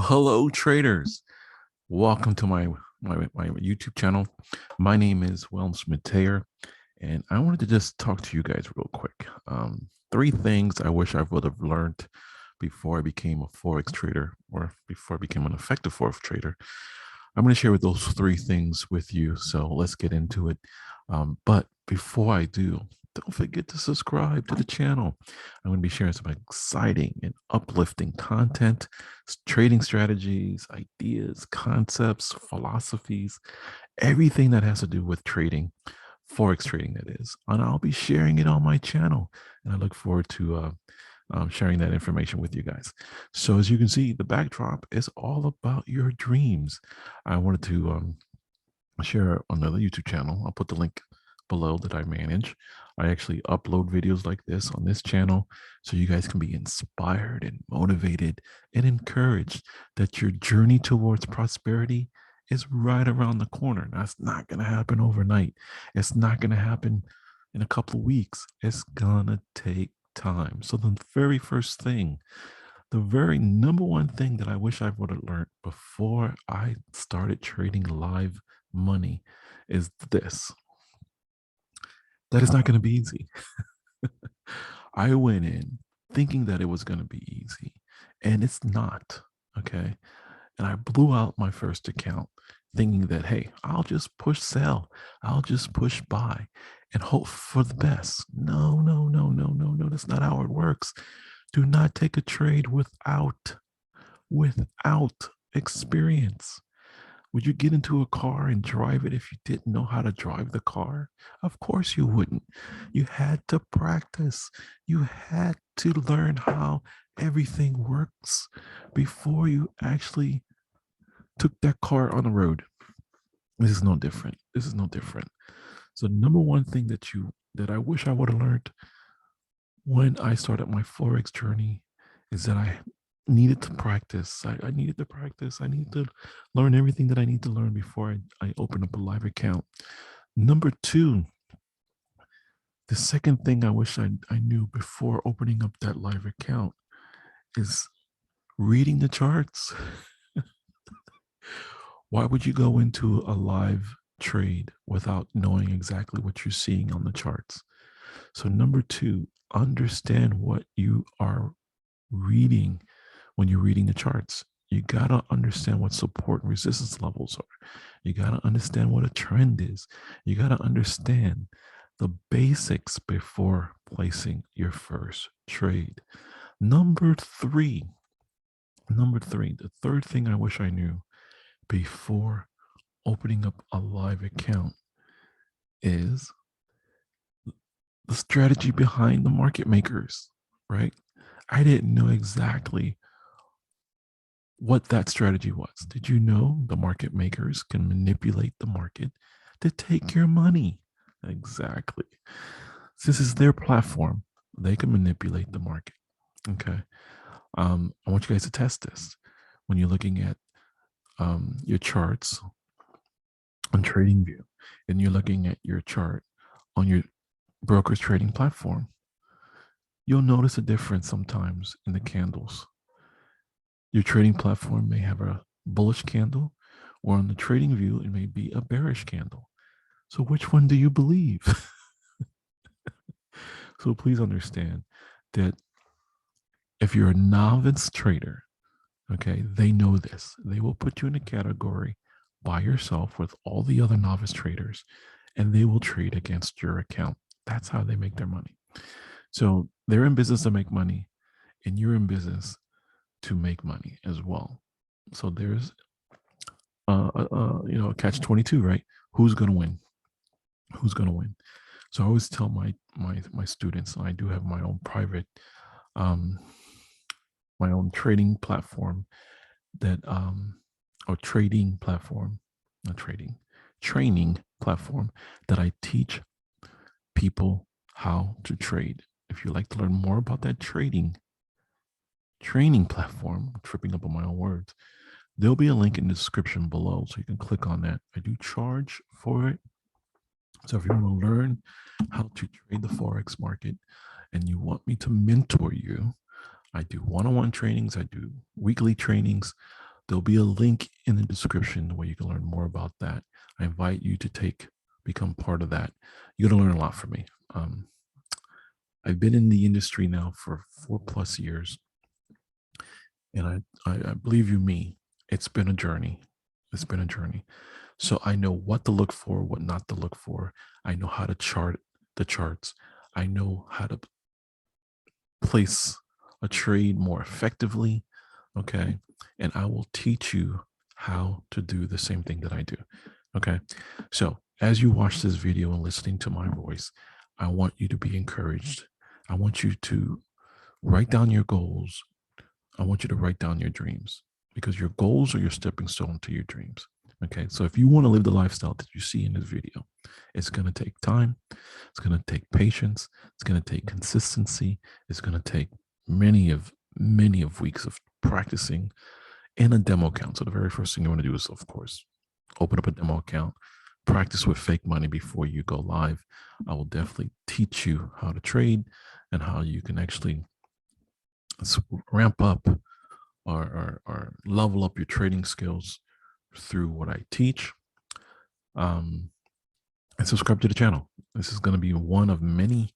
Hello, traders. Welcome to my YouTube channel. My name is Wellness Mateer, and I wanted to just talk to you guys real quick. Three things I wish I would have learned before I became a Forex trader or before I became an effective Forex trader. I'm going to share with those three things with you. So let's get into it. But before I do, don't forget to subscribe to the channel. I'm going to be sharing some exciting and uplifting content, trading strategies, ideas, concepts, philosophies, everything that has to do with trading, Forex trading, that is. And I'll be sharing it on my channel. And I look forward to sharing that information with you guys. So as you can see, the backdrop is all about your dreams. I wanted to share another YouTube channel. I'll put the link below that I manage. I actually upload videos like this on this channel so you guys can be inspired and motivated and encouraged that your journey towards prosperity is right around the corner. That's not going to happen overnight. It's not going to happen in a couple of weeks. It's going to take time. So the very first thing, the very number one thing that I wish I would have learned before I started trading live money is this. That is not going to be easy. I went in thinking that it was going to be easy, and it's not. Okay. And I blew out my first account thinking that, hey, I'll just push sell, I'll just push buy and hope for the best. No, no, no, no, no, no. That's not how it works. Do not take a trade without experience. Would you get into a car and drive it if you didn't know how to drive the car? Of course you wouldn't. You had to practice. You had to learn how everything works before you actually took that car on the road. This is no different. This is no different. So number one thing that I wish I would have learned when I started my Forex journey is that I needed to practice. I needed to practice. I need to learn everything that I need to learn before I open up a live account. Number two, the second thing I wish I knew before opening up that live account is reading the charts. Why would you go into a live trade without knowing exactly what you're seeing on the charts? So number two, understand what you are reading when you're reading the charts. You got to understand what support and resistance levels are. You got to understand what a trend is. You got to understand the basics before placing your first trade. Number three, the third thing I wish I knew before opening up a live account is the strategy behind the market makers, right? I didn't know exactly what that strategy was. Did you know the market makers can manipulate the market to take your money? Exactly. This is their platform. They can manipulate the market. Okay. I want you guys to test this when you're looking at your charts on TradingView and you're looking at your chart on your broker's trading platform. You'll notice a difference sometimes in the candles. Your trading platform may have a bullish candle, or on the trading view, it may be a bearish candle. So which one do you believe? So please understand that if you're a novice trader, okay, they know this. They will put you in a category by yourself with all the other novice traders, and they will trade against your account. That's how they make their money. So they're in business to make money, and you're in business to make money as well. So there's a catch 22, right? Who's going to win? Who's going to win? So I always tell my students, and I do have my own private um my own trading platform that or trading platform, not trading, training platform that I teach people how to trade. If you'd like to learn more about that training platform, tripping up on my own words, there'll be a link in the description below, so you can click on that. I do charge for it. So if you want to learn how to trade the Forex market and you want me to mentor you, I do one-on-one trainings, I do weekly trainings, There'll be a link in the description where you can learn more about that. I invite you to become part of that. You're going to learn a lot from me. I've been in the industry now for 4+ years, and I believe you me, it's been a journey. It's been a journey. So I know what to look for, what not to look for. I know how to chart the charts. I know how to place a trade more effectively. Okay. And I will teach you how to do the same thing that I do. Okay. So as you watch this video and listening to my voice, I want you to be encouraged. I want you to write down your goals. I want you to write down your dreams, because your goals are your stepping stone to your dreams. Okay. So if you want to live the lifestyle that you see in this video, it's going to take time. It's going to take patience. It's going to take consistency. It's going to take many of weeks of practicing in a demo account. So the very first thing you want to do is, of course, open up a demo account, practice with fake money before you go live. I will definitely teach you how to trade and how you can actually ramp up or level up your trading skills through what I teach. And subscribe to the channel. This is going to be one of many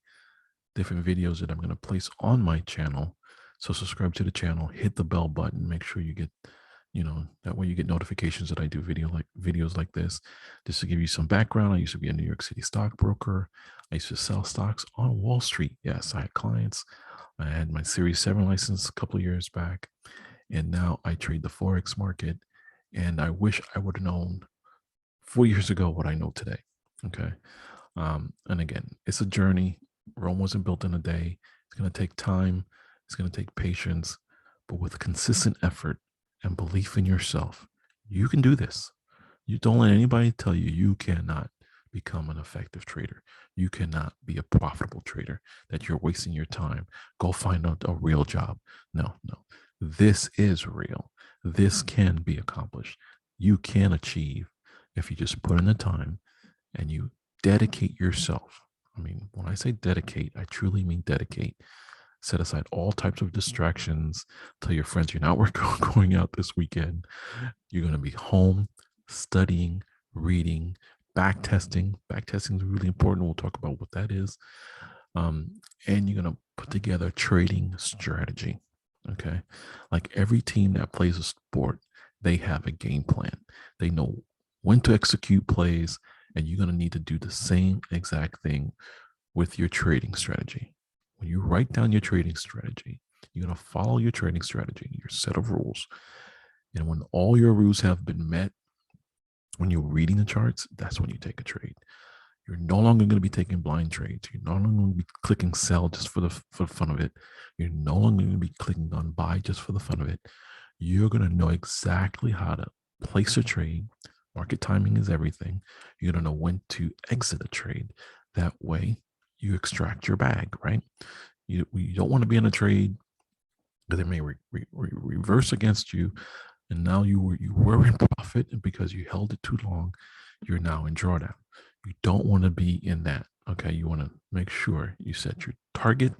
different videos that I'm going to place on my channel. So subscribe to the channel, hit the bell button, make sure you get, that way you get notifications that I do videos like this. Just to give you some background, I used to be a New York City stockbroker. I used to sell stocks on Wall Street. Yes, I had clients. I had my Series 7 license a couple of years back, and now I trade the Forex market. And I wish I would have known 4 years ago what I know today. Okay. And again, it's a journey. Rome wasn't built in a day. It's going to take time. It's going to take patience, but with consistent effort and belief in yourself, you can do this. You don't let anybody tell you you cannot become an effective trader. You cannot be a profitable trader, that you're wasting your time. Go find out a real job. No. This is real. This can be accomplished. You can achieve if you just put in the time and you dedicate yourself. I mean, when I say dedicate, I truly mean dedicate. Set aside all types of distractions. Tell your friends you're not going out this weekend. You're going to be home studying, reading, back testing. Back testing is really important. We'll talk about what that is. And you're going to put together a trading strategy. Okay. Like every team that plays a sport, they have a game plan. They know when to execute plays, and you're going to need to do the same exact thing with your trading strategy. When you write down your trading strategy, you're going to follow your trading strategy, your set of rules. And when all your rules have been met, when you're reading the charts, that's when you take a trade. You're no longer going to be taking blind trades. You're no longer going to be clicking sell just for the fun of it. You're no longer going to be clicking on buy just for the fun of it. You're going to know exactly how to place a trade. Market timing is everything. You're going to know when to exit a trade. That way, you extract your bag, right? You don't want to be in a trade that it may reverse against you, and now you were in profit, and because you held it too long, you're now in drawdown. You don't want to be in that. Okay, you want to make sure you set your target,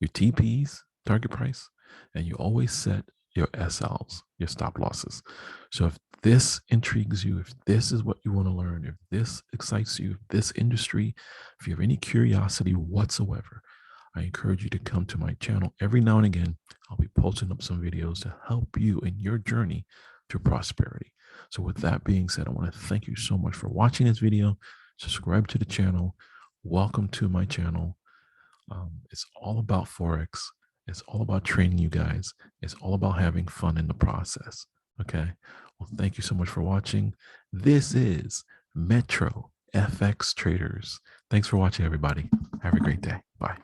your TPs, target price, and you always set your SLs, your stop losses. So if this intrigues you, if this is what you want to learn, if this excites you, if this industry, if you have any curiosity whatsoever, I encourage you to come to my channel every now and again. I'll be posting up some videos to help you in your journey to prosperity. So with that being said, I want to thank you so much for watching this video. Subscribe to the channel. Welcome to my channel. It's all about Forex. It's all about training you guys. It's all about having fun in the process. Okay. Well, thank you so much for watching. This is MetroFX Traders. Thanks for watching, everybody. Have a great day. Bye.